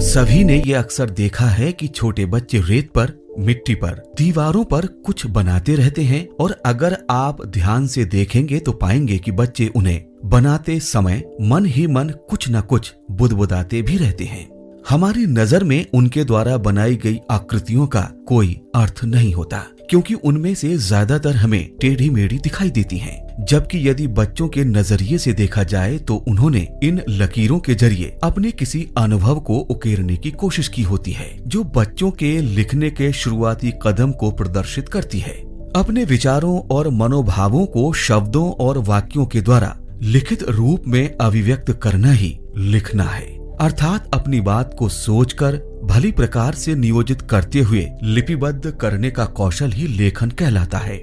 सभी ने ये अक्सर देखा है कि छोटे बच्चे रेत पर, मिट्टी पर, दीवारों पर कुछ बनाते रहते हैं और अगर आप ध्यान से देखेंगे तो पाएंगे कि बच्चे उन्हें बनाते समय मन ही मन कुछ न कुछ बुदबुदाते भी रहते हैं। हमारी नजर में उनके द्वारा बनाई गई आकृतियों का कोई अर्थ नहीं होता, क्योंकि उनमें से ज्यादातर हमें टेढ़ी मेढ़ी दिखाई देती हैं। जबकि यदि बच्चों के नजरिए से देखा जाए तो उन्होंने इन लकीरों के जरिए अपने किसी अनुभव को उकेरने की कोशिश की होती है, जो बच्चों के लिखने के शुरुआती कदम को प्रदर्शित करती है। अपने विचारों और मनोभावों को शब्दों और वाक्यों के द्वारा लिखित रूप में अभिव्यक्त करना ही लिखना है, अर्थात अपनी बात को सोचकर भली प्रकार से नियोजित करते हुए लिपिबद्ध करने का कौशल ही लेखन कहलाता है।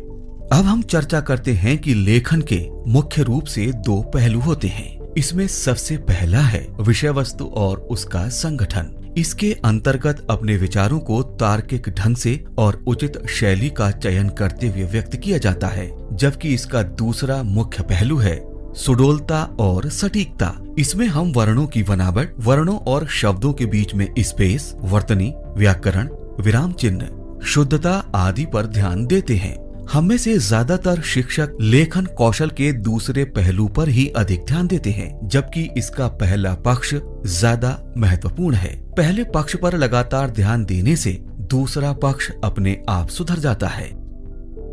अब हम चर्चा करते हैं कि लेखन के मुख्य रूप से दो पहलू होते हैं। इसमें सबसे पहला है विषय वस्तु और उसका संगठन। इसके अंतर्गत अपने विचारों को तार्किक ढंग से और उचित शैली का चयन करते हुए व्यक्त किया जाता है। जबकि इसका दूसरा मुख्य पहलू है सुडौलता और सटीकता। इसमें हम वर्णों की बनावट, वर्णों और शब्दों के बीच में स्पेस, वर्तनी, व्याकरण, विराम चिन्ह, शुद्धता आदि पर ध्यान देते हैं। हम में से ज्यादातर शिक्षक लेखन कौशल के दूसरे पहलू पर ही अधिक ध्यान देते हैं, जबकि इसका पहला पक्ष ज्यादा महत्वपूर्ण है। पहले पक्ष पर लगातार ध्यान देने से दूसरा पक्ष अपने आप सुधर जाता है।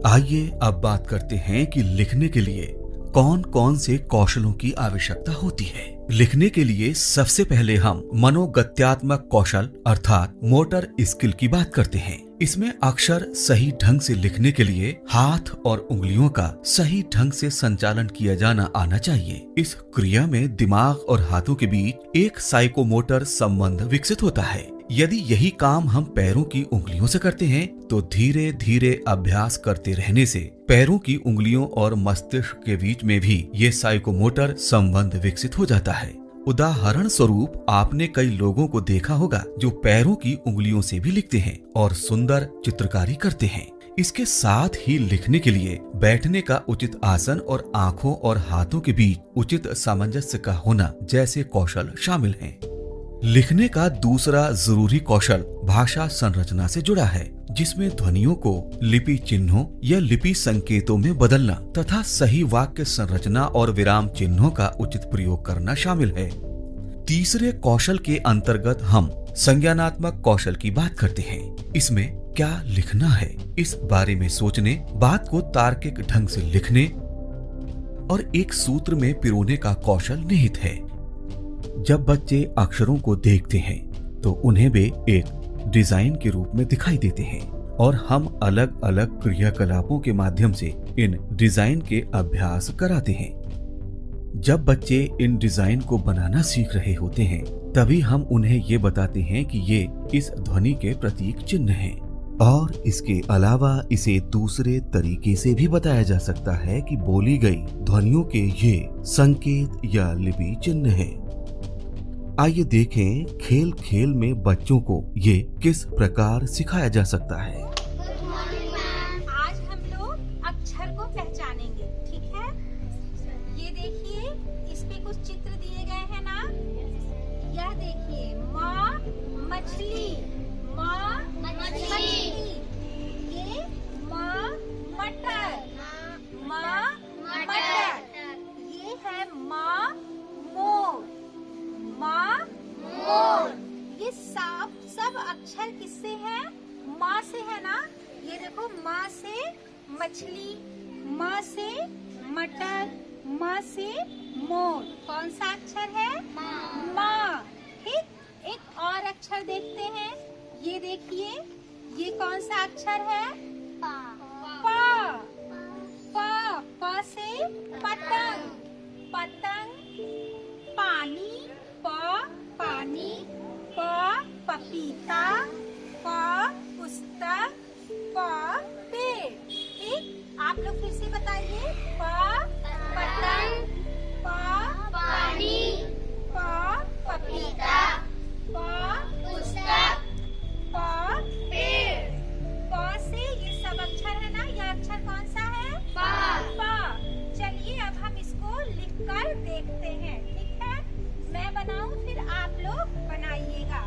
आइए अब बात करते हैं कि लिखने के लिए कौन कौन से कौशलों की आवश्यकता होती है। लिखने के लिए सबसे पहले हम मनोगत्यात्मक कौशल अर्थात मोटर स्किल की बात करते हैं। इसमें अक्षर सही ढंग से लिखने के लिए हाथ और उंगलियों का सही ढंग से संचालन किया जाना आना चाहिए। इस क्रिया में दिमाग और हाथों के बीच एक साइकोमोटर संबंध विकसित होता है। यदि यही काम हम पैरों की उंगलियों से करते हैं तो धीरे धीरे अभ्यास करते रहने से पैरों की उंगलियों और मस्तिष्क के बीच में भी ये साइकोमोटर संबंध विकसित हो जाता है। उदाहरण स्वरूप आपने कई लोगों को देखा होगा जो पैरों की उंगलियों से भी लिखते हैं और सुंदर चित्रकारी करते हैं। इसके साथ ही लिखने के लिए बैठने का उचित आसन और आंखों और हाथों के बीच उचित सामंजस्य का होना जैसे कौशल शामिल हैं। लिखने का दूसरा जरूरी कौशल भाषा संरचना से जुड़ा है, जिसमें ध्वनियों को लिपि चिन्हों या लिपि संकेतों में बदलना तथा सही वाक्य संरचना और विराम चिन्हों का उचित प्रयोग करना शामिल है। तीसरे कौशल के अंतर्गत हम संज्ञानात्मक कौशल की बात करते हैं। इसमें क्या लिखना है इस बारे में सोचने, बात को तार्किक ढंग से लिखने और एक सूत्र में पिरोने का कौशल निहित है। जब बच्चे अक्षरों को देखते हैं तो उन्हें भी एक डिजाइन के रूप में दिखाई देते हैं और हम अलग अलग क्रियाकलापों के माध्यम से इन डिजाइन के अभ्यास कराते हैं। जब बच्चे इन डिजाइन को बनाना सीख रहे होते हैं तभी हम उन्हें ये बताते हैं कि ये इस ध्वनि के प्रतीक चिन्ह हैं और इसके अलावा इसे दूसरे तरीके से भी बताया जा सकता है कि बोली गई ध्वनियों के ये संकेत या लिपि चिन्ह हैं। आइए देखें खेल खेल में बच्चों को ये किस प्रकार सिखाया जा सकता है। आज हम लोग अक्षर को पहचानेंगे, ठीक है? ये देखिए, इस पे कुछ चित्र दिए गए हैं ना। यह देखिए, माँ मछली, माँ मछली। ये माँ मटर, माँ मटर। ये है माँ मोर, माँ मोर। ये सब अक्षर किससे हैं? माँ से है ना। ये देखो, माँ से मछली, माँ से मटर, माँ से मोर। कौन सा अक्षर है? माँ। ठीक, एक और अक्षर देखते हैं। ये देखिए, ये कौन सा अक्षर है? पा। पा से पतंग, पतंग। पानी, पानी। पपीता, पुस्तक, पेड़। ठीक, आप लोग फिर से बताइए। पतंग, पानी, पपीता, पुस्तक, पेड़। से ये सब अक्षर है ना। यह अक्षर कौन सा है? पा। चलिए अब हम इसको लिखकर देखते हैं, ठीक है? मैं बनाऊं फिर आप लोग बनाइएगा।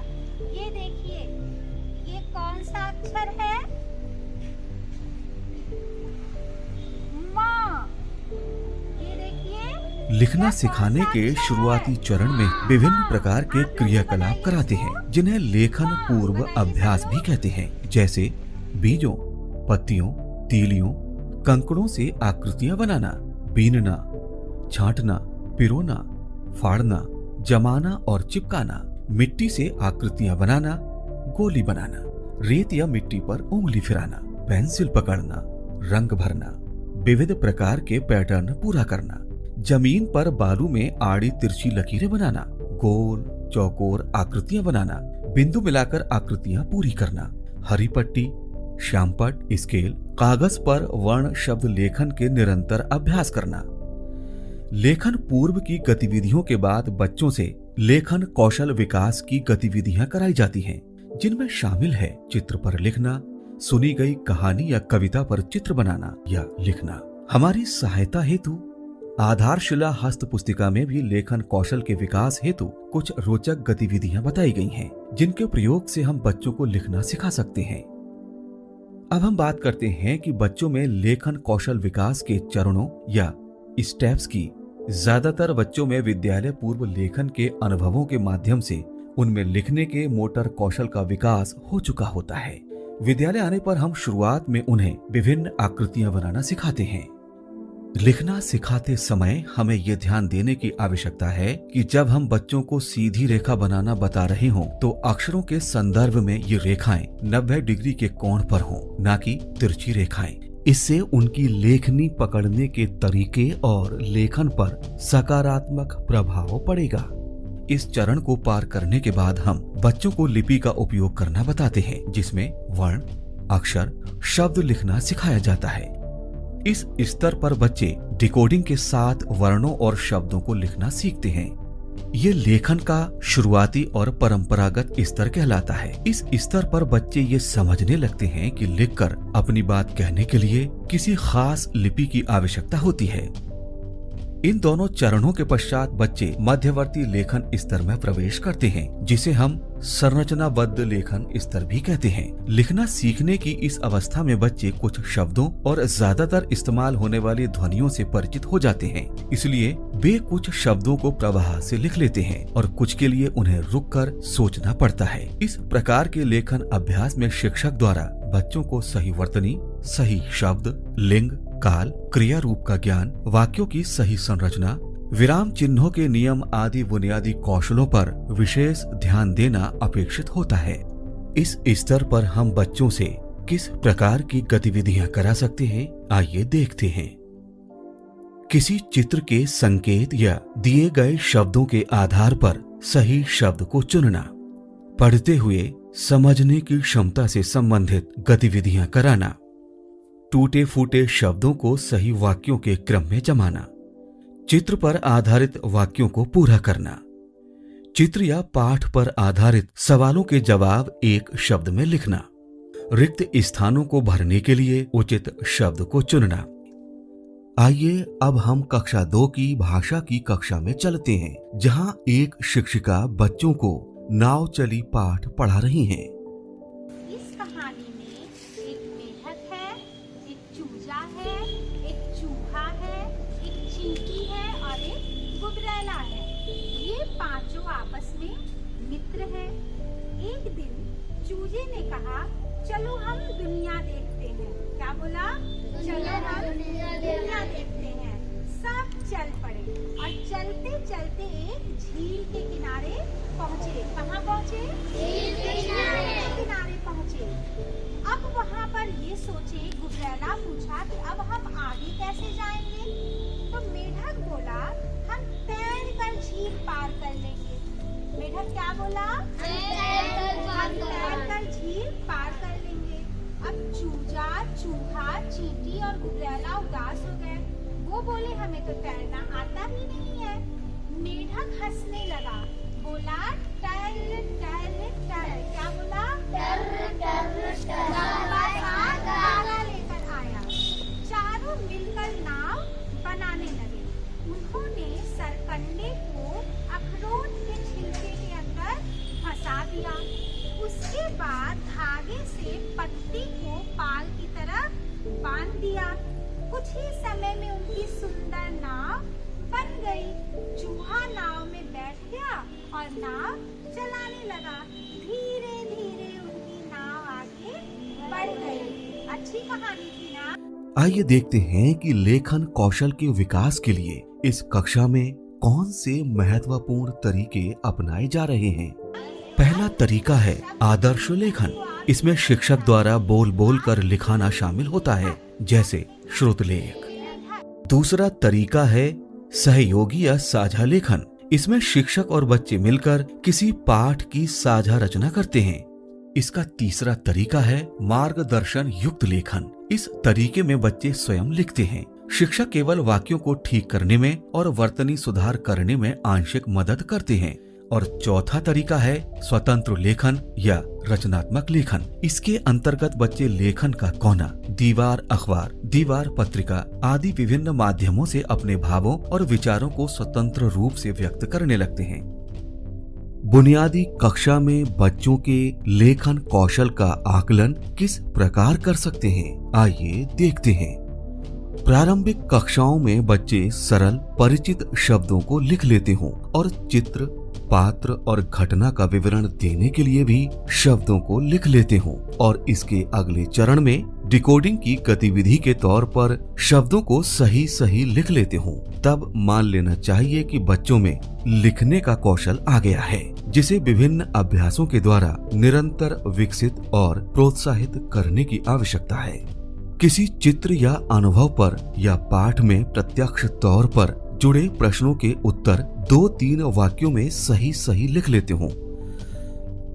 लिखना सिखाने के शुरुआती चरण में विभिन्न प्रकार के क्रियाकलाप कराते हैं, जिन्हें लेखन पूर्व अभ्यास भी कहते हैं, जैसे बीजों, पत्तियों, तीलियों, कंकड़ों से आकृतियां बनाना, बीनना, छांटना, पिरोना, फाड़ना, जमाना और चिपकाना, मिट्टी से आकृतियां बनाना, गोली बनाना, रेत या मिट्टी पर उंगली फिराना, पेंसिल पकड़ना, रंग भरना, विविध प्रकार के पैटर्न पूरा करना, जमीन पर बालू में आड़ी तिरछी लकीरें बनाना, गोल चौकोर आकृतियां बनाना, बिंदु मिलाकर आकृतियां पूरी करना, हरी पट्टी, श्यामपट्ट, स्केल, कागज पर वर्ण शब्द लेखन के निरंतर अभ्यास करना। लेखन पूर्व की गतिविधियों के बाद बच्चों से लेखन कौशल विकास की गतिविधियां कराई जाती हैं, जिनमें शामिल है चित्र पर लिखना, सुनी गई कहानी या कविता पर चित्र बनाना या लिखना। हमारी सहायता हेतु आधारशिला हस्त पुस्तिका में भी लेखन कौशल के विकास हेतु कुछ रोचक गतिविधियां बताई गई हैं, जिनके प्रयोग से हम बच्चों को लिखना सिखा सकते हैं। अब हम बात करते हैं कि बच्चों में लेखन कौशल विकास के चरणों या स्टेप्स की। ज्यादातर बच्चों में विद्यालय पूर्व लेखन के अनुभवों के माध्यम से उनमें लिखने के मोटर कौशल का विकास हो चुका होता है। विद्यालय आने पर हम शुरुआत में उन्हें विभिन्न आकृतियां बनाना सिखाते हैं। लिखना सिखाते समय हमें यह ध्यान देने की आवश्यकता है कि जब हम बच्चों को सीधी रेखा बनाना बता रहे हों, तो अक्षरों के संदर्भ में ये रेखाएं 90 डिग्री के कोण पर हों, न कि तिरछी रेखाएं। इससे उनकी लेखनी पकड़ने के तरीके और लेखन पर सकारात्मक प्रभाव पड़ेगा। इस चरण को पार करने के बाद हम बच्चों को लिपि का उपयोग करना बताते हैं, जिसमें वर्ण, अक्षर, शब्द लिखना सिखाया जाता है। इस स्तर पर बच्चे डिकोडिंग के साथ वर्णों और शब्दों को लिखना सीखते हैं। ये लेखन का शुरुआती और परंपरागत स्तर कहलाता है। इस स्तर पर बच्चे ये समझने लगते हैं कि लिखकर अपनी बात कहने के लिए किसी खास लिपि की आवश्यकता होती है। इन दोनों चरणों के पश्चात बच्चे मध्यवर्ती लेखन स्तर में प्रवेश करते हैं, जिसे हम संरचनाबद्ध लेखन स्तर भी कहते हैं। लिखना सीखने की इस अवस्था में बच्चे कुछ शब्दों और ज्यादातर इस्तेमाल होने वाली ध्वनियों से परिचित हो जाते हैं, इसलिए वे कुछ शब्दों को प्रवाह से लिख लेते हैं और कुछ के लिए उन्हें रुककर सोचना पड़ता है। इस प्रकार के लेखन अभ्यास में शिक्षक द्वारा बच्चों को सही वर्तनी, सही शब्द, लिंग, काल, क्रिया रूप का ज्ञान, वाक्यों की सही संरचना, विराम चिन्हों के नियम आदि बुनियादी कौशलों पर विशेष ध्यान देना अपेक्षित होता है। इस स्तर पर हम बच्चों से किस प्रकार की गतिविधियां करा सकते हैं, आइए देखते हैं। किसी चित्र के संकेत या दिए गए शब्दों के आधार पर सही शब्द को चुनना, पढ़ते हुए समझने की क्षमता से संबंधित गतिविधियां कराना, टूटे फूटे शब्दों को सही वाक्यों के क्रम में जमाना, चित्र पर आधारित वाक्यों को पूरा करना, चित्र या पाठ पर आधारित सवालों के जवाब एक शब्द में लिखना, रिक्त स्थानों को भरने के लिए उचित शब्द को चुनना। आइए अब हम कक्षा 2 की भाषा की कक्षा में चलते हैं, जहां एक शिक्षिका बच्चों को नाव चली पाठ पढ़ा रही हैं। इस कहानी में एक मेढक है, एक चूजा है, एक चूहा है, एक चींटी है और एक गुबरैला है। ये पांचों आपस में मित्र हैं। एक दिन चूजे ने कहा, चलो हम दुनिया देखते हैं। क्या बोला? चलो हम दुनिया देखते हैं। सब चल पड़े और चलते चलते एक झील के किनारे पहुँचे। कहाँ पहुँचे? झील के किनारे पहुँचे। अब वहाँ पर ये सोचे, गुबरैला पूछा कि अब हम आगे कैसे जाएंगे? तो मेढक बोला, हम तैर कर झील पार कर लेंगे। मेढक क्या बोला? हम तैर कर झील पार कर लेंगे। अब चूजा, चूहा, चींटी और गुबरैला उदास हो गए। वो बोले, हमें तो तैरना आता ही नहीं है। मेढक हंसने लगा, बोला, टर टर टर। क्या बोला? टर टर टर। धागा लेकर आया। चारों मिलकर नाव बनाने लगे। उन्होंने सरकंडे को अखरोट के छिलके के अंदर फंसा दिया। उसके बाद धागे से पत्ती को पाल की तरह बांध दिया। कुछ ही समय में उनकी सुंदर नाव बन गई। गई। चूहा नाव में बैठ गया और नाव चलाने लगा। धीरे धीरे उनकी नाव आगे बढ़ गई। अच्छी कहानी थी ना। आइए देखते हैं कि लेखन कौशल के विकास के लिए इस कक्षा में कौन से महत्वपूर्ण तरीके अपनाए जा रहे हैं। पहला तरीका है आदर्श लेखन। इसमें शिक्षक द्वारा बोल बोल कर लिखाना शामिल होता है, जैसे श्रुतलेख। दूसरा तरीका है सहयोगी या साझा लेखन। इसमें शिक्षक और बच्चे मिलकर किसी पाठ की साझा रचना करते हैं। इसका तीसरा तरीका है मार्गदर्शन युक्त लेखन। इस तरीके में बच्चे स्वयं लिखते हैं। शिक्षक केवल वाक्यों को ठीक करने में और वर्तनी सुधार करने में आंशिक मदद करते हैं। और चौथा तरीका है स्वतंत्र लेखन या रचनात्मक लेखन। इसके अंतर्गत बच्चे लेखन का कोना, दीवार अखबार, दीवार पत्रिका आदि विभिन्न माध्यमों से अपने भावों और विचारों को स्वतंत्र रूप से व्यक्त करने लगते हैं। बुनियादी कक्षा में बच्चों के लेखन कौशल का आकलन किस प्रकार कर सकते हैं, आइए देखते हैं। प्रारंभिक कक्षाओं में बच्चे सरल परिचित शब्दों को लिख लेते हों और चित्र, पात्र और घटना का विवरण देने के लिए भी शब्दों को लिख लेते हों और इसके अगले चरण में डिकोडिंग की गतिविधि के तौर पर शब्दों को सही सही लिख लेते हों, तब मान लेना चाहिए कि बच्चों में लिखने का कौशल आ गया है, जिसे विभिन्न अभ्यासों के द्वारा निरंतर विकसित और प्रोत्साहित करने की आवश्यकता है। किसी चित्र या अनुभव पर या पाठ में प्रत्यक्ष तौर पर जुड़े प्रश्नों के उत्तर 2-3 वाक्यों में सही सही लिख लेते हों।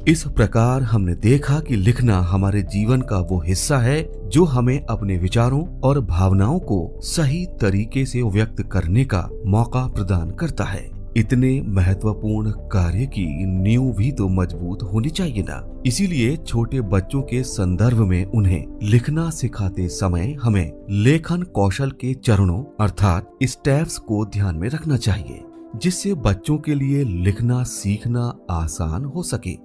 इस प्रकार हमने देखा कि लिखना हमारे जीवन का वो हिस्सा है जो हमें अपने विचारों और भावनाओं को सही तरीके से व्यक्त करने का मौका प्रदान करता है। इतने महत्वपूर्ण कार्य की नींव भी तो मजबूत होनी चाहिए ना। इसीलिए छोटे बच्चों के संदर्भ में उन्हें लिखना सिखाते समय हमें लेखन कौशल के चरणों अर्थात स्टेप्स को ध्यान में रखना चाहिए, जिससे बच्चों के लिए लिखना सीखना आसान हो सके।